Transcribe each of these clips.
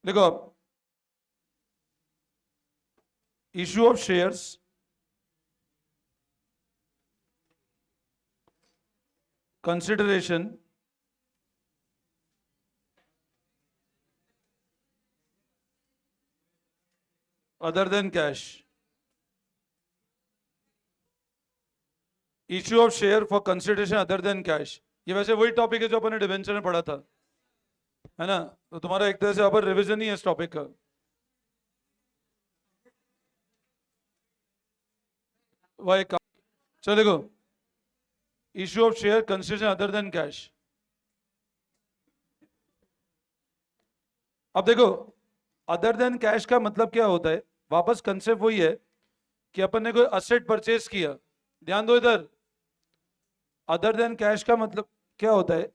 देखो अब issue of shares, consideration other than cash, issue of share for consideration other than cash. ये वैसे वही टॉपिक है जो अपन ने डिवेंचर में पढ़ा था, है ना? तो तुम्हारा एक तरह से अब रिवीजन ही है इस टॉपिक का। वह एक चलो देखो, issue of share consideration other than cash. अब देखो, अदर देन कैश का मतलब क्या होता है? वापस कंसेप्ट वही है कि अपन ने कोई असेट परचेज किया। ध्यान दो इधर, अदर देन कैश का मतलब क्या होता है?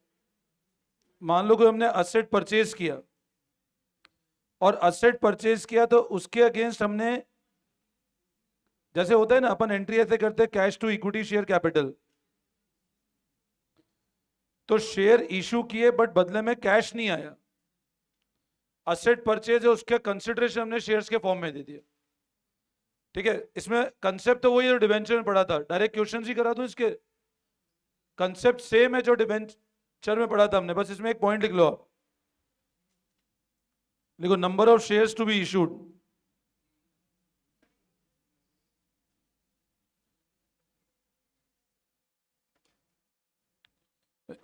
मान लो कि हमने असेट परचेज किया, और असेट परचेज किया तो उसके अगेंस्ट हमने, जैसे होता है ना, अपन एंट्री ऐसे करते हैं cash to equity share capital. तो शेयर इशू किए बट बदले में कैश नहीं आया, असेट परचेज है, उसके कंसिडरेशन हमने शेयर्स के फॉर्म में दे दिया। ठीक है, इसमें कंसेप्ट तो वही है जो डिवेंचर में पढ़ा था। डायरेक्ट क्वेश्चन ही करा दूं इसके, कंसेप्ट सेम है जो डिवेंचर में पढ़ा था हमने, बस इसमें एक पॉइंट लिख लो आप। देखो, number of shares to be issued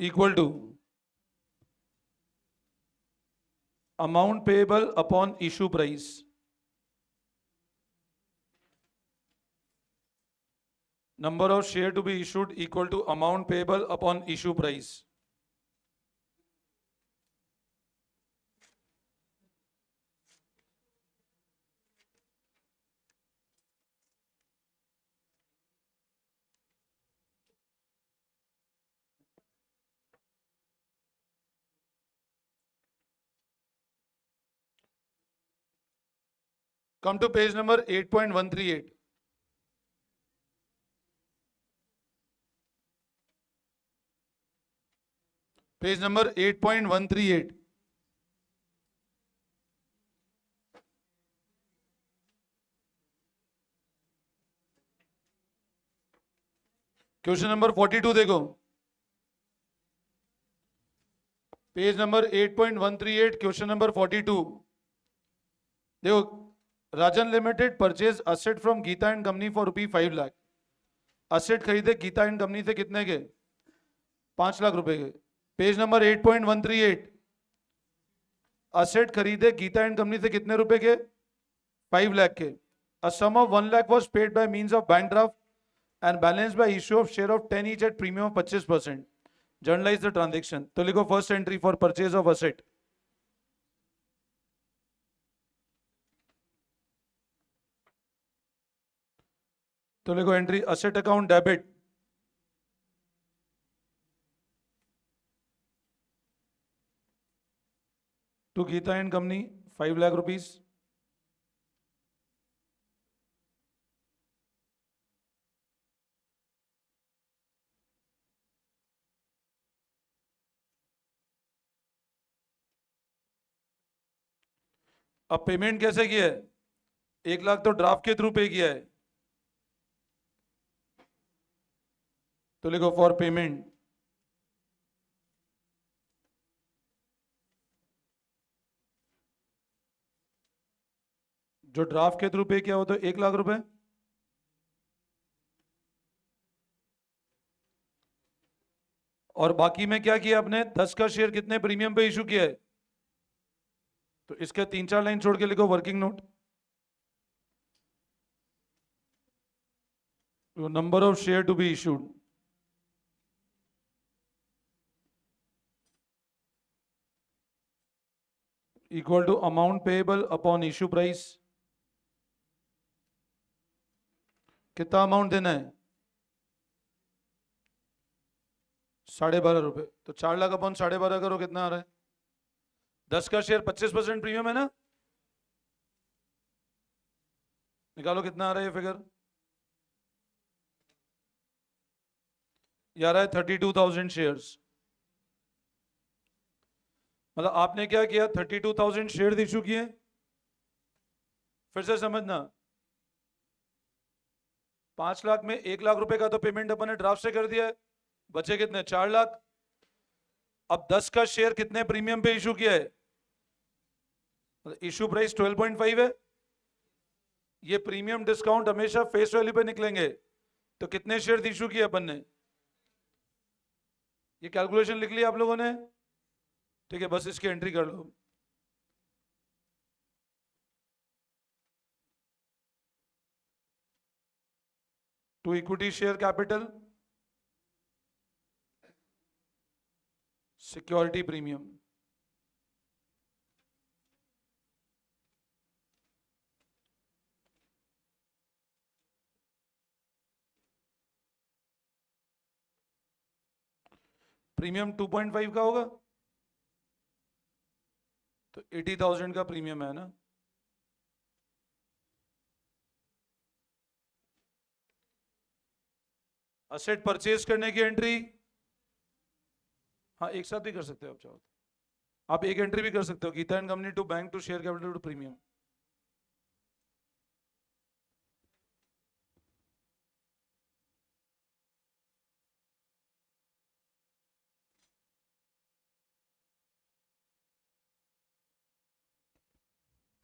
equal to amount payable upon issue price. Number of share to be issued equal to amount payable upon issue price. Come to page number 8.138. Page number 8.138. Question number 42 देखो, page number 8.138, question number 42। देखो, Rajan limited purchase asset from Geeta and company for ₹5 lakh. Asset खरीदे Geeta and company से कितने के? 5 लाख रुपए के। Page number 8.138, asset खरीदे Geeta and company से कितने रुपए के? 5 लाख के। A sum of 1 lakh was paid by means of bank draft and balanced by issue of share of 10 each at premium of 25%. Journalize the transaction. तो लिखो first entry for purchase of asset. तो लिखो entry asset account debit to Geeta and Company 5 lakh rupees. अब payment कैसे किया है? 1 लाख तो draft के थ्रू पे किया है, तो लिखो फॉर पेमेंट जो ड्राफ्ट के थ्रू पे किया हो तो 1 लाख रुपए, और बाकी में क्या किया आपने? 10 का शेयर कितने प्रीमियम पे इशू किया है? तो इसके 3-4 लाइन छोड़ के लिखो working note. Number of share to be issued equal to amount payable upon issue price. कितना अमाउंट देना है? 12.5 रुपए। तो 4 लाख अपॉन 12.5 करो, कितना आ रहा है? 10 का शेयर 25% प्रीमियम है ना? निकालो कितना आ रहा है ये फिगर। ये आ रहा है 32,000 शेयर्स। मतलब आपने क्या किया, 32,000 शेयर इशू किए। फिर से समझना, 5 लाख में 1 लाख रुपए का तो पेमेंट अपन ने ड्राफ्ट से कर दिया है, बचे कितने, 4 लाख। अब 10 का शेयर कितने प्रीमियम पे इशू किया है, इशू प्राइस 12.5 है। ये प्रीमियम डिस्काउंट हमेशा फेस वैल्यू पे निकलेंगे, तो कितने शेयर इशू किए अपन ने, ये कैलकुलेशन लिख लिया आप लोगों ने, ठीक है, बस इसकी एंट्री कर लो। To equity share capital, security premium, premium 2.5 का होगा, तो 80,000 का प्रीमियम है ना। असेट परचेज करने की एंट्री, हाँ एक साथ भी कर सकते हो आप चाहो तो। आप एक एंट्री भी कर सकते हो, Geeta and company to bank to share capital to premium.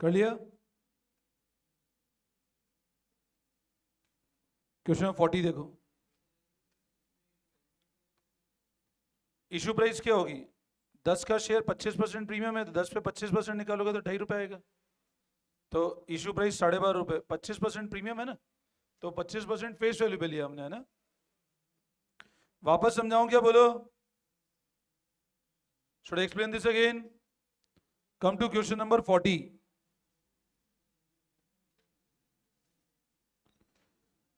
कर लिया। क्वेश्चन 40 देखो, इशू प्राइस क्या होगी, 10 का शेयर 25% प्रीमियम है, तो 10 पे 25% निकालोगे तो ₹2.5 आएगा। तो इशू प्राइस 12.5 रुपए, 25% प्रीमियम है ना, तो 25% फेस वैल्यू पे लिया हमने, है ना। वापस समझाऊं क्या, बोलो, should I explain this again. Come to question number 40।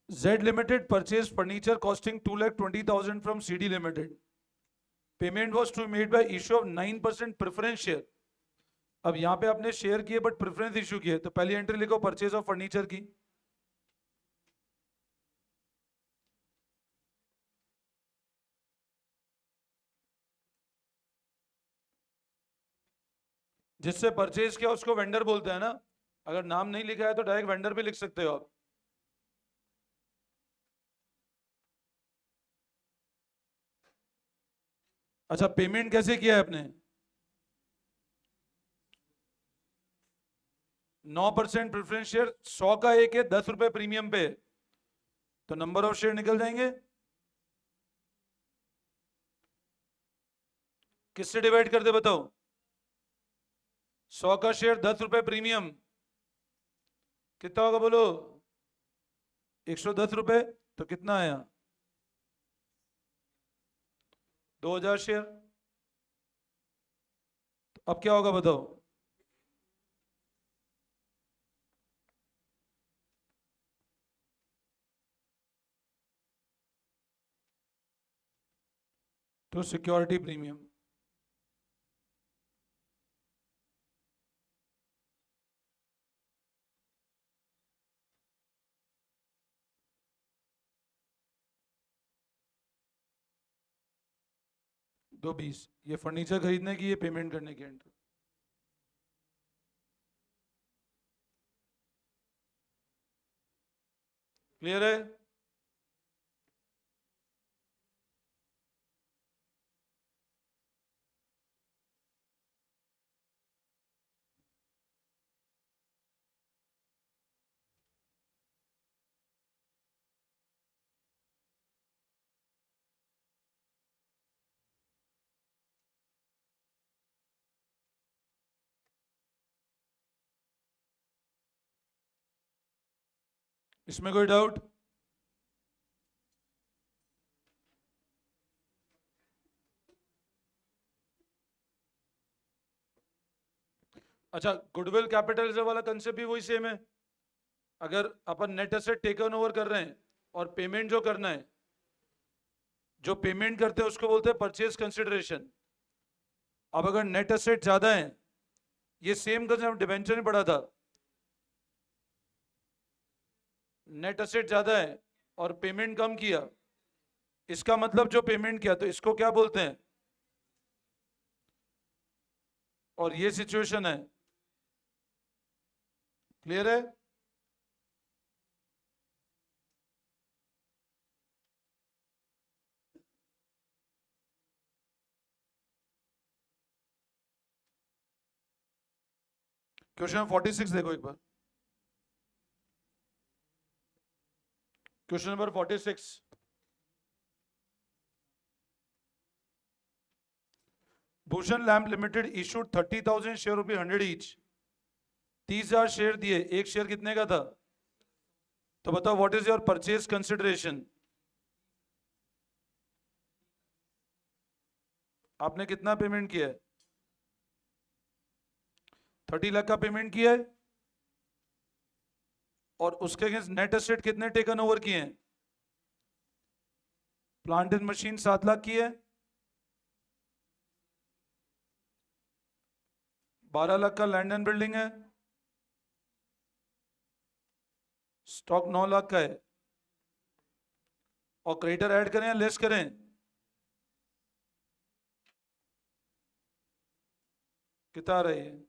Z Limited purchased furniture costing 2,20,000 from CD Limited. Payment was to be made by issue of 9% preference share. अब यहां पे आपने शेयर किए बट प्रेफरेंस इशू किए, तो पहली entry लिखो purchase of furniture की। जिससे परचेज किया उसको वेंडर बोलते हैं ना, अगर नाम नहीं लिखा है तो डायरेक्ट वेंडर भी लिख सकते हो आप। अच्छा, पेमेंट कैसे किया है आपने, 9% प्रेफरेंस शेयर, 100 का एक है, 10 रुपए प्रीमियम पे, तो नंबर ऑफ शेयर निकल जाएंगे, किससे डिवाइड कर दे बताओ, 100 का शेयर 10 रुपए प्रीमियम, कितना होगा बोलो, 110 रुपए, तो कितना आया, 2,000 शेयर। तो अब क्या होगा बताओ, तो सिक्योरिटी प्रीमियम, दो 20, ये फर्नीचर खरीदने की, ये पेमेंट करने की एंट्री। क्लियर है। इसमें कोई डाउट, अच्छा, गुडविल कैपिटल रिजर्व वाला कंसेप्ट भी वही सेम है। अगर अपन नेट एसेट टेकन ओवर कर रहे हैं और पेमेंट जो करना है, जो पेमेंट करते हैं उसको बोलते हैं परचेज कंसिडरेशन। अब अगर नेट एसेट ज्यादा है, ये सेम कंसेप्ट डिबेंचर में पढ़ा था, नेट एसेट ज्यादा है और पेमेंट कम किया, इसका मतलब जो पेमेंट किया, तो इसको क्या बोलते हैं, और ये सिचुएशन है, क्लियर है? क्वेश्चन 46 देखो एक बार, question number 46। Bhushan lamp limited issued 30,000 share रुपये 100 ईच। 30,000 शेयर दिए, एक शेयर कितने का था? तो बताओ what is your purchase consideration? आपने कितना पेमेंट किया है? 30 लाख का पेमेंट किया है, और उसके अगेंस्ट नेट एसेट कितने टेकन ओवर किए हैं? प्लांट एंड मशीन 7 लाख की है, 12 लाख का लैंड एंड बिल्डिंग है, स्टॉक 9 लाख का है, और क्रेडिटर ऐड करें या लेस करें? कितना आ रहा है?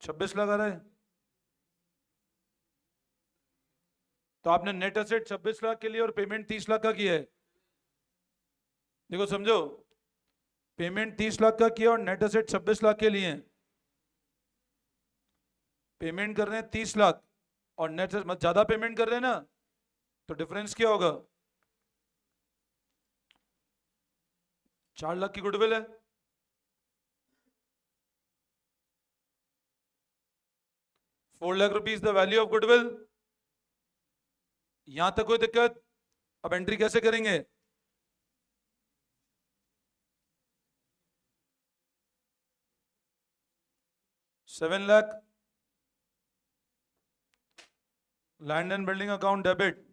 26 लाख आ रहा है। तो आपने नेट एसेट 26 लाख के लिए और पेमेंट 30 लाख का किया है। देखो समझो, पेमेंट 30 लाख का किया और नेट एसेट 26 लाख के लिए। पेमेंट कर रहे हैं 30 लाख और नेट एसेट ज्यादा पेमेंट कर रहे हैं ना, तो डिफरेंस क्या होगा? 4 लाख की गुडविल है, ₹4 lakh the value of goodwill. यहां तक कोई दिक्कत? अब एंट्री कैसे करेंगे? ₹7 lakh land and building account debit,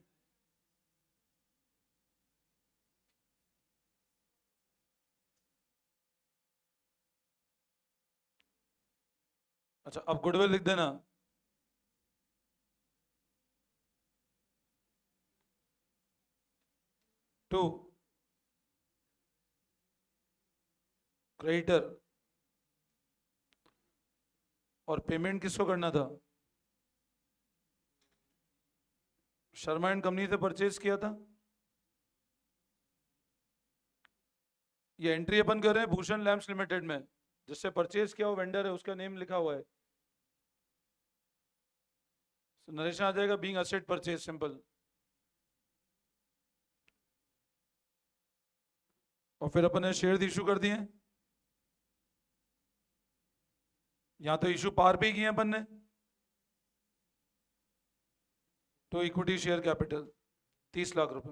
अच्छा अब गुडविल लिख देना। टू क्रेडिटर, और पेमेंट किसको करना था? शर्मा एंड कंपनी से परचेज किया था। ये एंट्री अपन कर रहे हैं भूषण लैम्प्स लिमिटेड में, जिससे परचेज किया वो वेंडर है, उसका नेम लिखा हुआ है। नरेशन आ जाएगा बीइंग असेट परचेज, सिंपल। और फिर अपन ने शेयर इशू कर दिए, यहां तो इशू पार पे ही किए अपन ने। तो इक्विटी शेयर कैपिटल 30 लाख रुपए।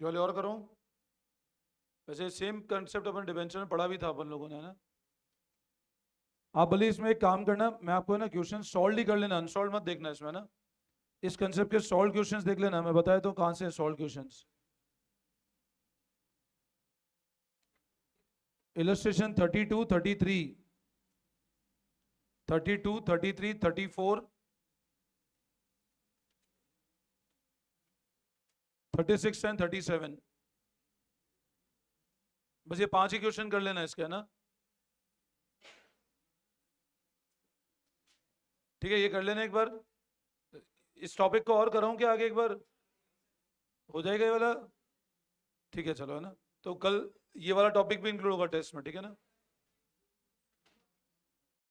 ये वाले और करो। वैसे सेम कंसेप्ट अपन डिवेंचर में पढ़ा भी था अपन लोगों ने, है ना? आप भले इसमें एक काम करना, मैं आपको ना क्वेश्चन सॉल्व ही कर लेना, अनसॉल्व मत देखना इसमें ना। इस कंसेप्ट के सॉल्व क्वेश्चंस देख लेना, मैं बताया तो कहां से सॉल्व क्वेश्चंस। Illustration 32, 33, 32, 33, 34, 36 and 37। बस ये 5 ही क्वेश्चन कर लेना इसके, है ना? ठीक है, ये कर लेना एक बार। इस टॉपिक को और कराऊं क्या आगे एक बार? हो जाएगा ये वाला? ठीक है चलो, है ना? तो कल ये वाला टॉपिक भी इंक्लूड होगा टेस्ट में, ठीक है ना?